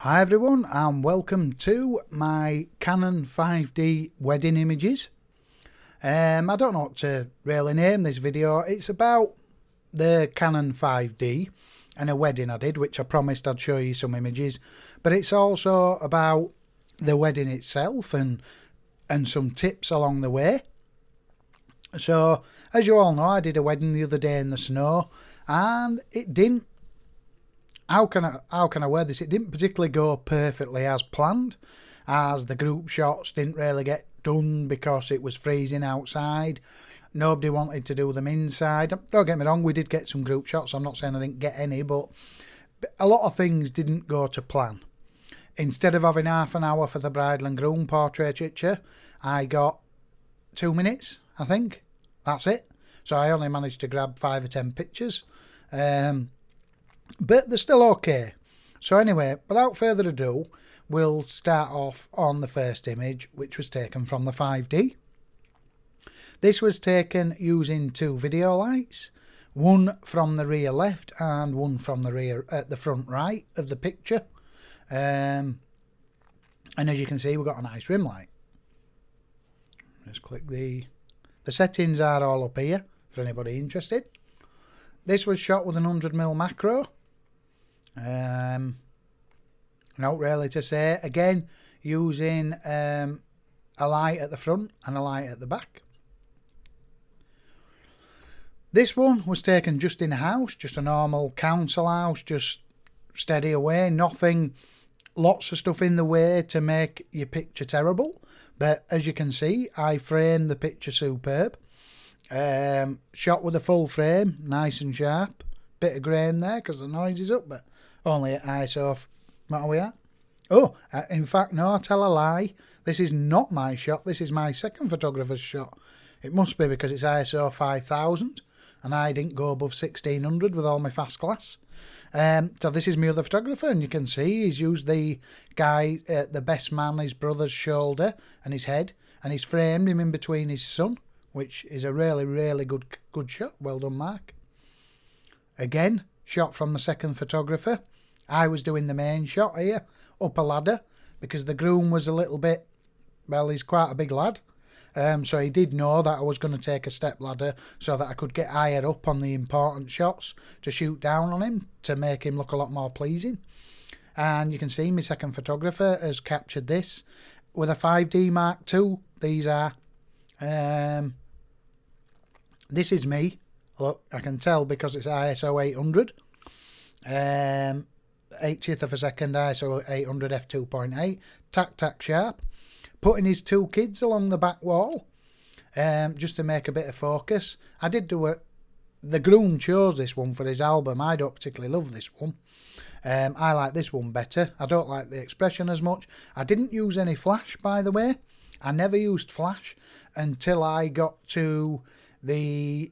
Hi everyone and welcome to my Canon 5D wedding images. I don't know what to really name this video. It's about the Canon 5D and a wedding I did, which I promised I'd show you some images, but it's also about the wedding itself and some tips along the way. So as you all know, I did a wedding the other day in the snow and it didn't, how can I word this? It didn't particularly go perfectly as planned, as the group shots didn't really get done because it was freezing outside. Nobody wanted to do them inside. Don't get me wrong, we did get some group shots. I'm not saying I didn't get any, but a lot of things didn't go to plan. Instead of having half an hour for the bridal and groom portraiture, I got 2 minutes, I think. That's it. So I only managed to grab 5 or 10 pictures. But they're still okay. So anyway, without further ado, we'll start off on the first image, which was taken from the 5D. This was taken using 2 video lights, one from the rear left and one from the front right of the picture. And as you can see, we've got a nice rim light. Just click the settings are all up here for anybody interested. This was shot with an 100mm macro. Not really to say. Again, using a light at the front and a light at the back. This one was taken just in a house, just a normal council house, just steady away, nothing, lots of stuff in the way to make your picture terrible. But as you can see, I framed the picture superb. Shot with a full frame, nice and sharp. Bit of grain there because the noise is up, but only at ISO. What are we at? Oh, in fact, no, I tell a lie. This is not my shot. This is my second photographer's shot. It must be because it's ISO 5000 and I didn't go above 1600 with all my fast glass. So this is my other photographer, and you can see he's used the guy, the best man, his brother's shoulder and his head, and he's framed him in between his son, which is a really, really good shot. Well done, Mark. Again, shot from the second photographer. I was doing the main shot here, up a ladder, because the groom was a little bit, well, he's quite a big lad. So he did know that I was going to take a step ladder so that I could get higher up on the important shots to shoot down on him to make him look a lot more pleasing. And you can see my second photographer has captured this with a 5D Mark II. These are. This is me. Look, I can tell because it's ISO 800. 80th of a second, ISO 800 f2.8. Tac sharp. Putting his 2 kids along the back wall, just to make a bit of focus. I did do it. The groom chose this one for his album. I don't particularly love this one. I like this one better. I don't like the expression as much. I didn't use any flash, by the way. I never used flash until I got to the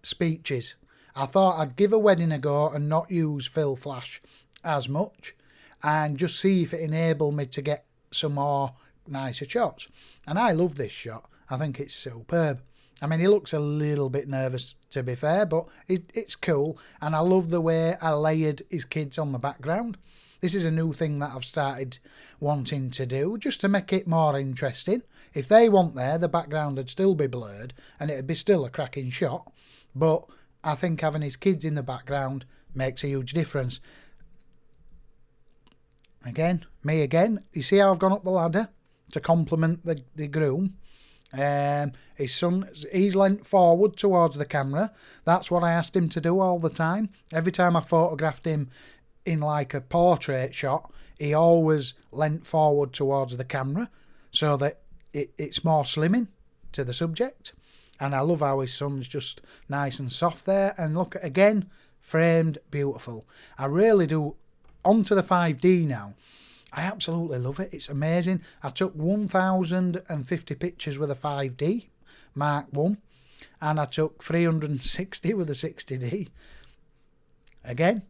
speeches. I thought I'd give a wedding a go and not use fill flash as much and just see if it enabled me to get some more nicer shots. And I love this shot. I think it's superb. I mean, he looks a little bit nervous, to be fair, but it's cool. And I love the way I layered his kids on the background. This is a new thing that I've started wanting to do, just to make it more interesting. If they weren't there, the background would still be blurred and it'd be still a cracking shot. But I think having his kids in the background makes a huge difference. Again, me again. You see how I've gone up the ladder to compliment the groom? His son, he's leant forward towards the camera. That's what I asked him to do all the time. Every time I photographed him in like a portrait shot, he always leant forward towards the camera so that it's more slimming to the subject. And I love how his son's just nice and soft there. And look, again, framed beautiful. I really do. On to the 5D now. I absolutely love it. It's amazing. I took 1,050 pictures with a 5D Mark I, and I took 360 with a 60D. Again,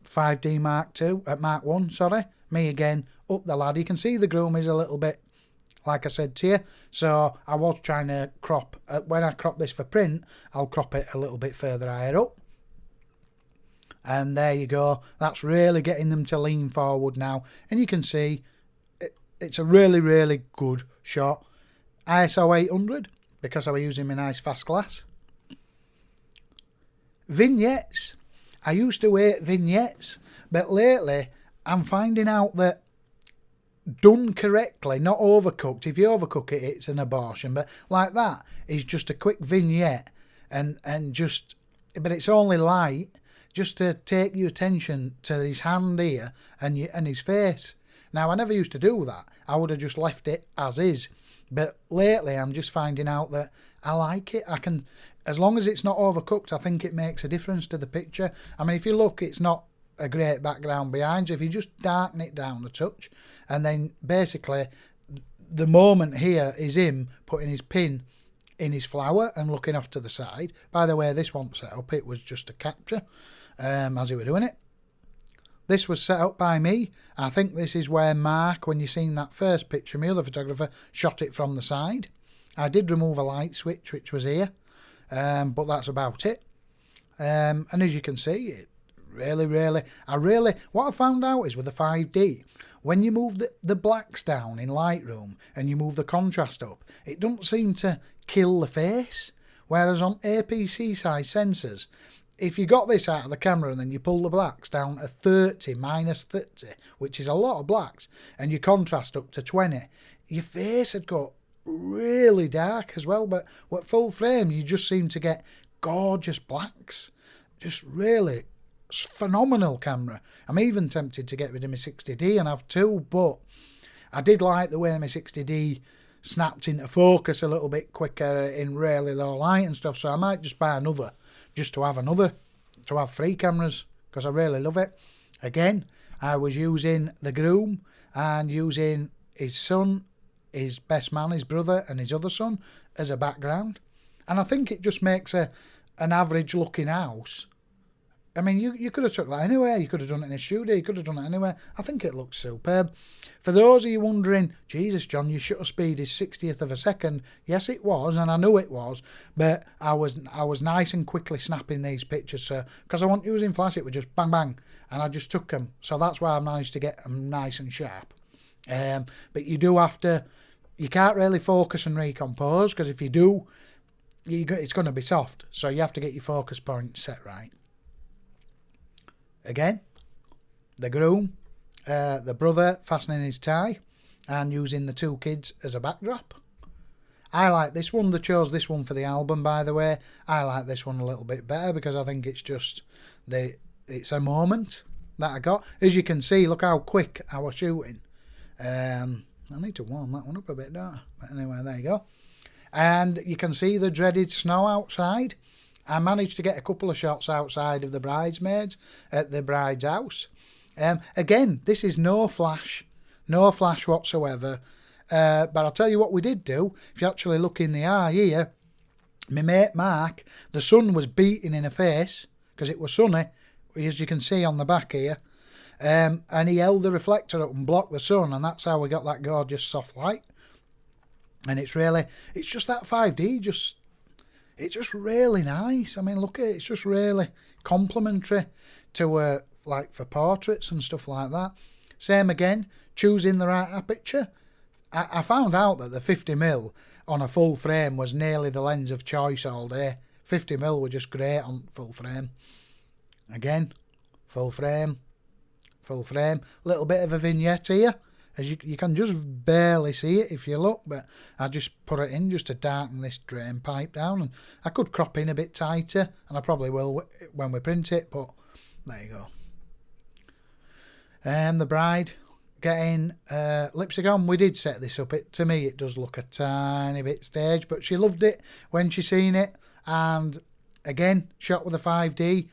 5D Mark II, Mark I, sorry. Me again, up the ladder. You can see the groom is a little bit, like I said to you. So I was trying to crop, when I crop this for print, I'll crop it a little bit further higher up. And there you go. That's really getting them to lean forward now. And you can see it's a really, really good shot. ISO 800, because I was using my nice fast glass. Vignettes. I used to hate vignettes, but lately I'm finding out that done correctly, not overcooked. If you overcook it, it's an abortion. But like that is just a quick vignette, and just, but it's only light, just to take your attention to his hand here and his face. Now, I never used to do that. I would have just left it as is. But lately, I'm just finding out that I like it. I can, as long as it's not overcooked, I think it makes a difference to the picture. I mean, if you look, it's not a great background behind. So if you just darken it down a touch, and then basically the moment here is him putting his pin in his flower and looking off to the side. By the way, this wasn't set up. It was just a capture as he were doing it. This was set up by me. I think this is where Mark, when you seen that first picture, my other photographer, shot it from the side. I did remove a light switch, which was here, but that's about it. And as you can see, it really, what I found out is with the 5D, when you move the blacks down in Lightroom and you move the contrast up, it doesn't seem to kill the face. Whereas on APC size sensors, if you got this out of the camera and then you pull the blacks down to 30, minus 30, which is a lot of blacks, and you contrast up to 20, your face had got really dark as well. But with full frame, you just seem to get gorgeous blacks. Just really phenomenal camera. I'm even tempted to get rid of my 60D and have two, but I did like the way my 60D snapped into focus a little bit quicker in really low light and stuff, so I might just buy another, just to have another, to have three cameras, because I really love it. Again, I was using the groom and using his son, his best man, his brother, and his other son as a background, and I think it just makes an average looking house. I mean, you could have took that anywhere. You could have done it in a studio. You could have done it anywhere. I think it looks superb. For those of you wondering, Jesus, John, your shutter speed is 60th of a second. Yes, it was, and I knew it was. But I was nice and quickly snapping these pictures, so because I wasn't using flash, it was just bang, bang, and I just took them. So that's why I managed to get them nice and sharp. But you do have to. You can't really focus and recompose, because if you do, it's going to be soft. So you have to get your focus point set right. Again, the groom, the brother fastening his tie and using the two kids as a backdrop. I like this one. They chose this one for the album, by the way. I like this one a little bit better because I think it's just it's a moment that I got. As you can see, look how quick I was shooting. I need to warm that one up a bit, don't I? But anyway, there you go. And you can see the dreaded snow outside. I managed to get a couple of shots outside of the bridesmaids at the bride's house. Again, this is no flash whatsoever. But I'll tell you what we did do. If you actually look in the eye here, my mate Mark, the sun was beating in her face because it was sunny, as you can see on the back here. And he held the reflector up and blocked the sun, and that's how we got that gorgeous soft light. And it's just that 5D, it's just really nice. I mean, look at it. It's just really complimentary to like for portraits and stuff like that. Same again, choosing the right aperture. I found out that the 50mm on a full frame was nearly the lens of choice all day. 50mm were just great on full frame. Again, full frame. Little bit of a vignette here. As you can just barely see it if you look, but I just put it in just to darken this drain pipe down, and I could crop in a bit tighter, and I probably will when we print it, but there you go. And the bride getting lipstick on. We did set this up. To me, it does look a tiny bit staged, but she loved it when she seen it, and again, shot with a 5D,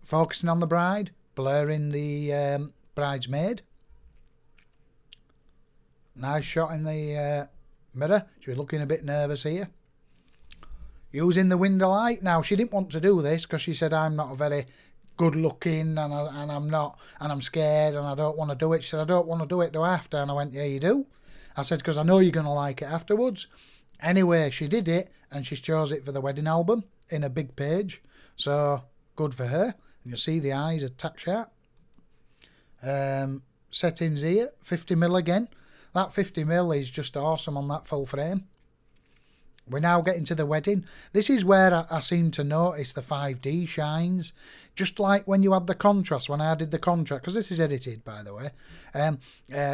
focusing on the bride, blurring the bridesmaid. Nice shot in the mirror. She was looking a bit nervous here. Using the window light. Now, she didn't want to do this because she said, I'm not a very good looking and I'm scared and I don't want to do it. She said, I don't want to do it, do I have to? And I went, yeah, you do. I said, because I know you're going to like it afterwards. Anyway, she did it and she chose it for the wedding album in a big page. So, good for her. You see the eyes are tack sharp. Settings here, 50mm again. That 50mm is just awesome on that full frame. We're now getting to the wedding. This is where I seem to notice the 5D shines. Just like when you had the contrast, when I added the contrast, because this is edited, by the way.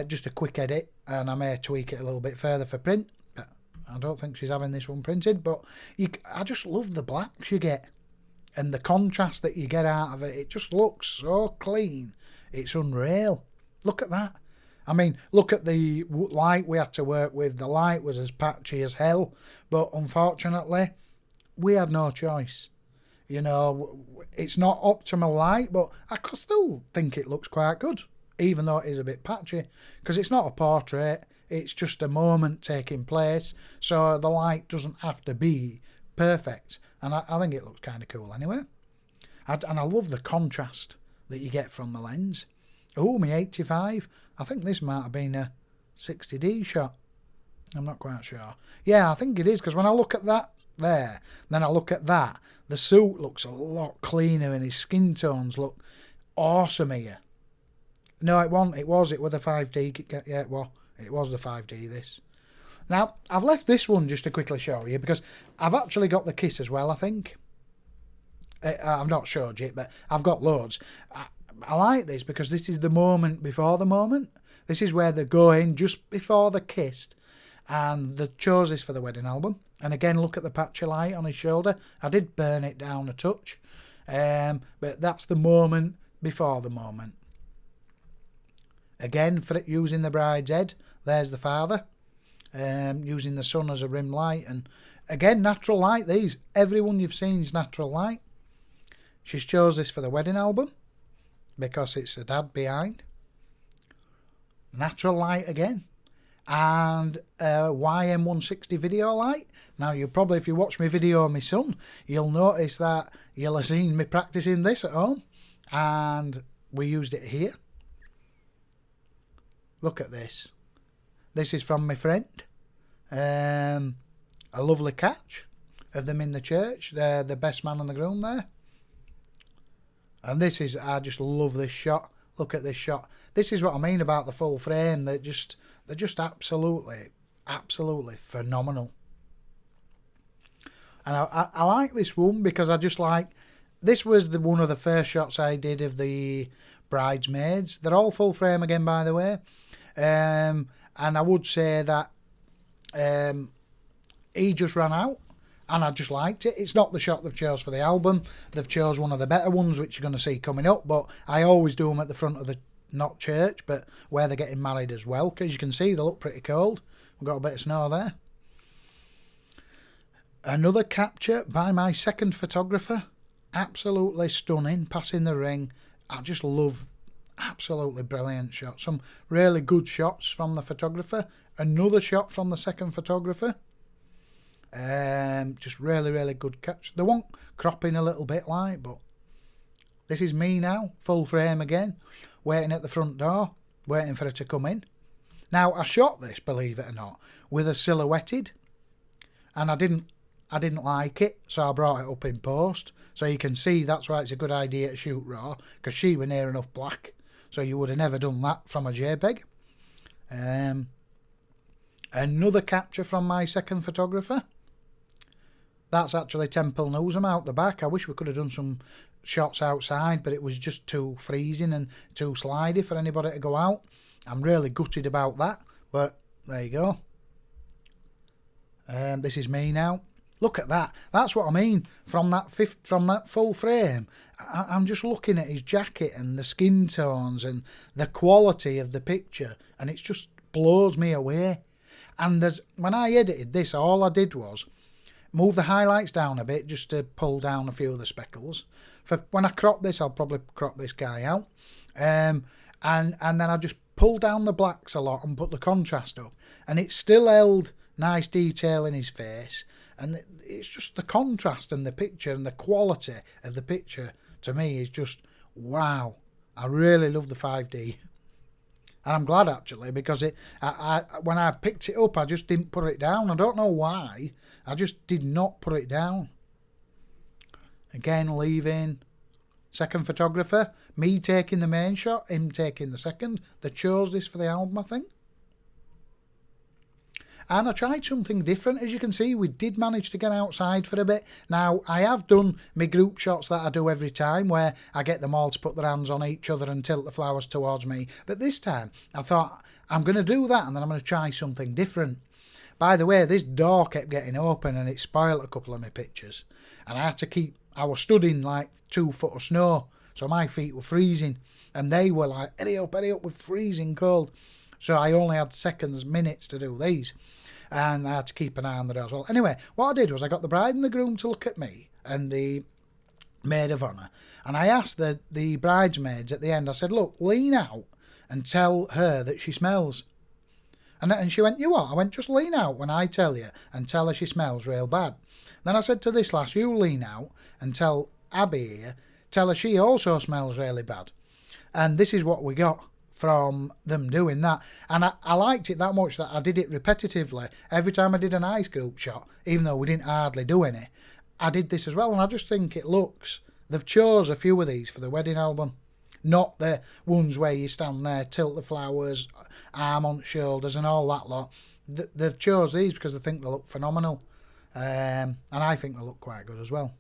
Just a quick edit, and I may tweak it a little bit further for print. But I don't think she's having this one printed, but I just love the blacks you get. And the contrast that you get out of it. It just looks so clean. It's unreal. Look at that. I mean, look at the light we had to work with. The light was as patchy as hell, but unfortunately, we had no choice. You know, it's not optimal light, but I could still think it looks quite good, even though it is a bit patchy, because it's not a portrait, it's just a moment taking place, so the light doesn't have to be perfect, and I think it looks kind of cool anyway. And I love the contrast that you get from the lens. Oh, my 85. I think this might have been a 60D shot. I'm not quite sure. Yeah, I think it is, because when I look at that there, then I look at that, the suit looks a lot cleaner and his skin tones look awesome here. No, it wasn't. It was the 5D. Yeah, it was the 5D, this. Now, I've left this one just to quickly show you, because I've actually got the kit as well, I think. I've not showed you it, but I've got loads. I like this because this is the moment before the moment. This is where they're going just before they kissed, and they chose this for the wedding album. And again, look at the patchy light on his shoulder. I did burn it down a touch, but that's the moment before the moment. Again, for it using the bride's head, there's the father, using the sun as a rim light. And again, natural light. These, everyone you've seen is natural light. She's chose this for the wedding album because it's a dad behind. Natural light again. And YM160 video light. Now, you probably, if you watch my video of my son, you'll notice that you'll have seen me practicing this at home. And we used it here. Look at this. This is from my friend. A lovely catch of them in the church. They're the best man and the groom there. And this is, I just love this shot. Look at this shot. This is what I mean about the full frame. They're just absolutely phenomenal. And I like this one because I just like, this was one of the first shots I did of the bridesmaids. They're all full frame again, by the way. And I would say that he just ran out. And I just liked it. It's not the shot they've chose for the album. They've chose one of the better ones, which you're going to see coming up. But I always do them at the front of the, not church, but where they're getting married as well. Because you can see they look pretty cold. We've got a bit of snow there. Another capture by my second photographer. Absolutely stunning. Passing the ring. I just love absolutely brilliant shots. Some really good shots from the photographer. Another shot from the second photographer. Just really good catch. They want cropping a little bit like, but this is me now, full frame again, waiting at the front door, waiting for her to come in. Now, I shot this, believe it or not, with a silhouetted, and I didn't like it, so I brought it up in post. So you can see that's why it's a good idea to shoot raw, because she were near enough black, so you would have never done that from a JPEG. Another capture from my second photographer. That's actually Temple Newsham out the back. I wish we could have done some shots outside, but it was just too freezing and too slidey for anybody to go out. I'm really gutted about that, but there you go. This is me now. Look at that. That's what I mean. From that full frame, I'm just looking at his jacket and the skin tones and the quality of the picture, and it just blows me away. And when I edited this, all I did was move the highlights down a bit just to pull down a few of the speckles. For when I crop this, I'll probably crop this guy out. And then I just pull down the blacks a lot and put the contrast up. And it still held nice detail in his face. And it's just the contrast and the picture and the quality of the picture, to me, is just wow. I really love the 5D. And I'm glad, actually, because when I picked it up, I just didn't put it down. I don't know why. I just did not put it down. Again, leaving. second photographer, me taking the main shot, him taking the second. They chose this for the album, I think. And I tried something different. As you can see, we did manage to get outside for a bit. Now, I have done my group shots that I do every time, where I get them all to put their hands on each other and tilt the flowers towards me. But this time, I thought, I'm going to do that, and then I'm going to try something different. By the way, this door kept getting open, and it spoiled a couple of my pictures. And I had to keep... I was stood in like 2 foot of snow, so my feet were freezing. And they were like, hurry up, we're freezing cold. So I only had seconds, minutes to do these. And I had to keep an eye on the door as well. Anyway, what I did was I got the bride and the groom to look at me and the maid of honour. And I asked the bridesmaids at the end, I said, look, lean out and tell her that she smells. And she went, you what? I went, just lean out when I tell you and tell her she smells real bad. Then I said to this lass, you lean out and tell Abby here, tell her she also smells really bad. And this is what we got from them doing that. And I liked it that much that I did it repetitively. Every time I did a nice group shot, even though we didn't hardly do any, I did this as well. And I just think it looks... They've chose a few of these for the wedding album. Not the ones where you stand there, tilt the flowers, arm on shoulders and all that lot. They've chose these because they think they look phenomenal. And I think they look quite good as well.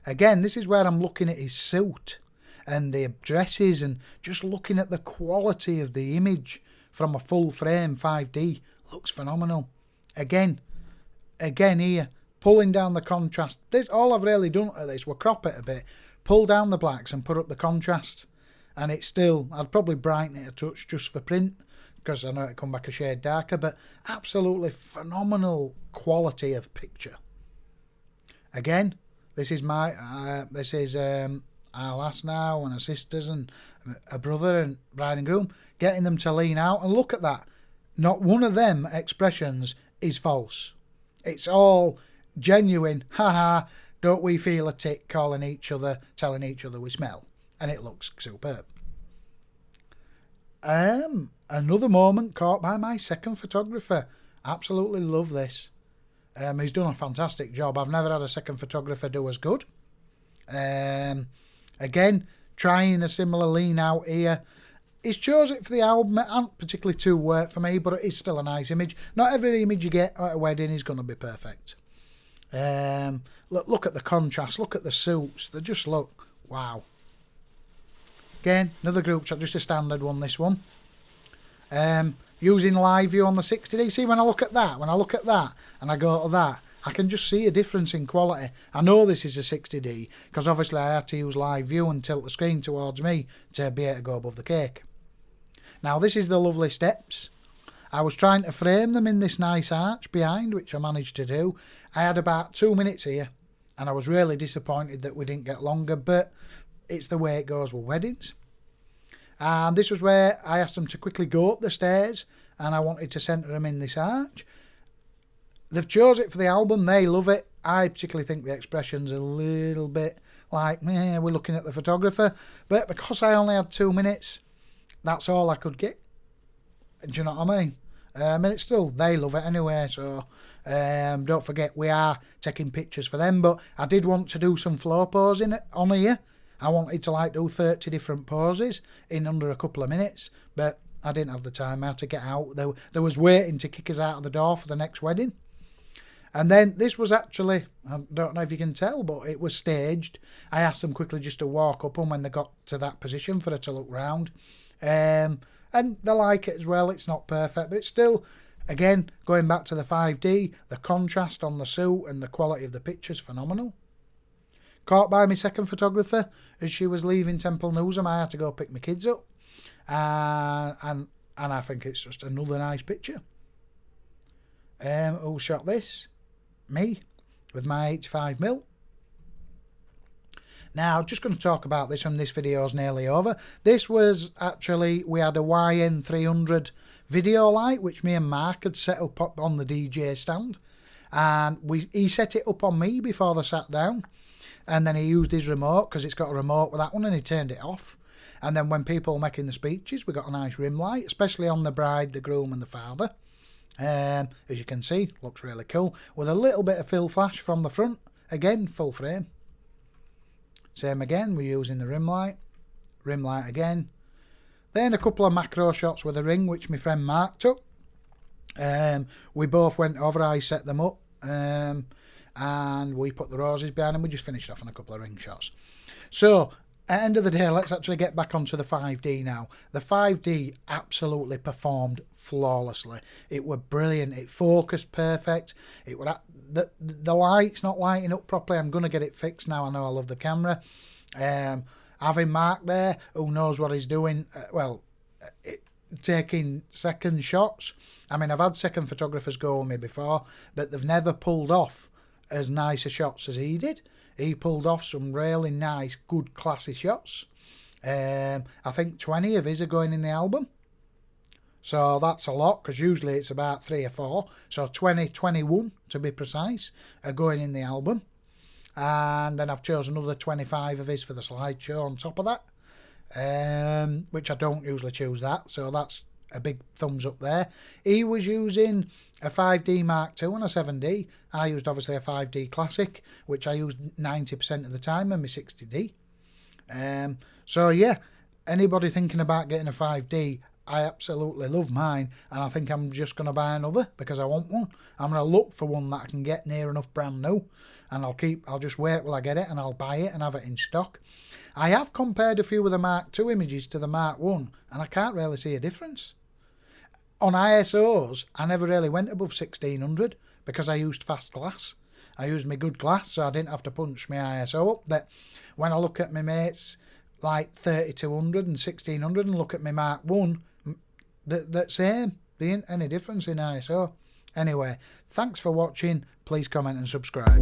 Again, this is where I'm looking at his suit and the dresses and just looking at the quality of the image from a full frame 5D. Looks phenomenal. Again here, pulling down the contrast. This, all I've really done at this, we'll crop it a bit, pull down the blacks and put up the contrast. And it's still, I'd probably brighten it a touch just for print, because I know it'll come back a shade darker, but absolutely phenomenal quality of picture. Again, this is our lass now and her sisters and a brother and bride and groom, getting them to lean out and look at that. Not one of them expressions is false. It's all genuine. Haha, don't we feel a tick, calling each other, telling each other we smell. And it looks superb. Another moment caught by my second photographer. Absolutely love this. He's done a fantastic job. I've never had a second photographer do as good. Again, trying a similar lean out here. He's chose it for the album. It ain't particularly too work for me, but it is still a nice image. Not every image you get at a wedding is going to be perfect. Look at the contrast. Look at the suits. They just look wow. Again, another group shot, just a standard one, this one. Using live view on the 60D. See, when I look at that, and I go to that, I can just see a difference in quality. I know this is a 60D, because obviously I had to use live view and tilt the screen towards me to be able to go above the cake. Now, this is the lovely steps. I was trying to frame them in this nice arch behind, which I managed to do. I had about 2 minutes here, and I was really disappointed that we didn't get longer, but it's the way it goes with weddings. And this was where I asked them to quickly go up the stairs, and I wanted to centre them in this arch. They've chose it for the album. They love it. I particularly think the expression's a little bit like, we're looking at the photographer. But because I only had 2 minutes, that's all I could get. Do you know what I mean? And it's still, they love it anyway. So don't forget, we are taking pictures for them. But I did want to do some flow posing on here. I wanted to do 30 different poses in under a couple of minutes. But I didn't have the time. I had to get out. There was waiting to kick us out of the door for the next wedding. And then this was actually, I don't know if you can tell, but it was staged. I asked them quickly just to walk up, and when they got to that position for her to look round. And they like it as well. It's not perfect, but it's still, again, going back to the 5D, the contrast on the suit and the quality of the picture's phenomenal. Caught by my second photographer as she was leaving Temple Newsham. I had to go pick my kids up. And I think it's just another nice picture. Who shot this? Me, with my 85mm. Now, just going to talk about this when this video's nearly over. This was actually, we had a YN300 video light, which me and Mark had set up on the DJ stand. And he set it up on me before they sat down. And then he used his remote, because it's got a remote with that one, and he turned it off. And then when people were making the speeches, we got a nice rim light, especially on the bride, the groom and the father. As you can see, looks really cool. With a little bit of fill flash from the front. Again, full frame. Same again, we're using the rim light again. Then a couple of macro shots with a ring, which my friend Mark took. We both went over, I set them up, and we put the roses behind them. We just finished off on a couple of ring shots. So, at the end of the day, let's actually get back onto the 5D now. The 5D absolutely performed flawlessly. It were brilliant. It focused perfect. It were the light's not lighting up properly. I'm going to get it fixed now. I know I love the camera. Having Mark there, who knows what he's doing, taking second shots. I mean, I've had second photographers go with me before, but they've never pulled off as nice a shots as he did. He pulled off some really nice, good, classy shots. I think 20 of his are going in the album. So that's a lot, because usually it's about 3 or 4. So 21 to be precise, are going in the album. And then I've chosen another 25 of his for the slideshow on top of that, which I don't usually choose that. So that's a big thumbs up there. He was using a 5D Mark II and a 7D. I used obviously a 5D Classic, which I used 90% of the time, and my 60D. So yeah, anybody thinking about getting a 5D, I absolutely love mine, and I think I'm just going to buy another because I want one. I'm going to look for one that I can get near enough brand new, and I'll just wait till I get it, and I'll buy it and have it in stock. I have compared a few of the Mark II images to the Mark I, and I can't really see a difference. On ISOs, I never really went above 1600 because I used fast glass. I used my good glass, so I didn't have to punch my ISO up. But when I look at my mates like 3200 and 1600 and look at my Mark I, the same. There ain't any difference in ISO. Anyway, thanks for watching. Please comment and subscribe.